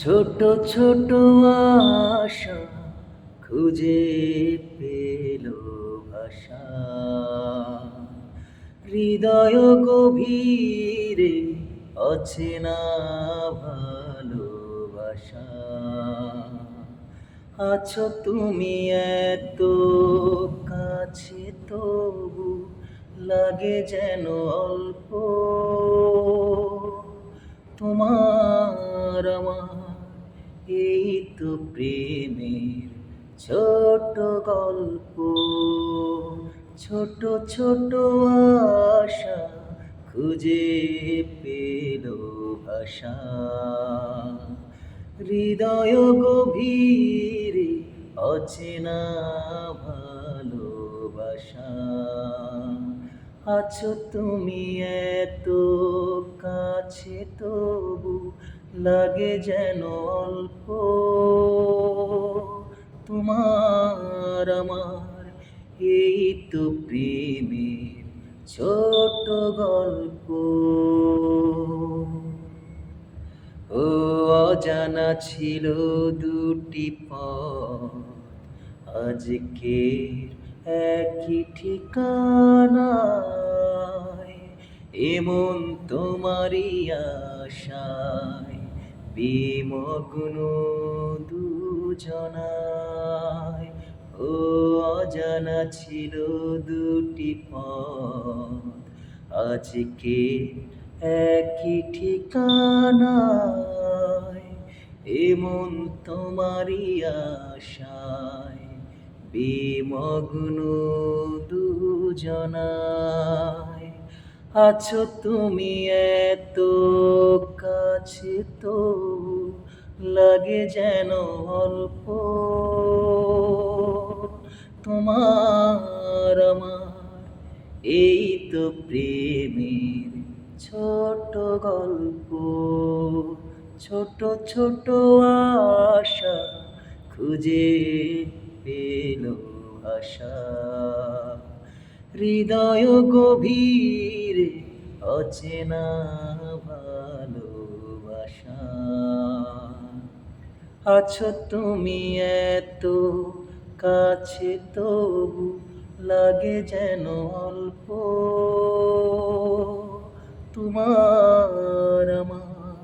ছোট ছোট আশা খুঁজে পেল ভাষা, হৃদয় গভীরে অচেনা ভালোবাসা। আছো তুমি এত কাছে, তবু লাগে যেন অল্প। তোমার আমার এই তো প্রেমের ছোট গল্প। ছোট ছোট আশা খুঁজে পেল ভাষা, হৃদয় গভীরে অচেনা ভালোবাসা। আছো তুমি এত কাছে, তবু লাগে যেন অল্প। তোমার আমার এই তো প্রেমের ছোট গল্প। ও অজানা ছিল দুটি পথ, আজকের একই ঠিকানায়। এমন তোমারই আশায় বিমগ্ন দুজনায়। ও অজানা ছিল দুটি পথ, আজকে একই ঠিকানায়। এমন তোমারই আশায় বিমগ্ন দুজনায়। আছো তুমি এত কাছে, তবু লাগে যেন অল্প। তোমার আমার এই তো প্রেমের ছোট গল্প। ছোট ছোট আশা খুঁজে পেল ভাষা, হৃদয় গভীরে অচেনা ভালোবাসা। আছো তুমি এত কাছে, তবু লাগে যেন অল্প। তোমার আমার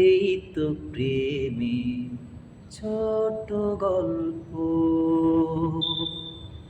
এই তো প্রেমের ছোট গল্প।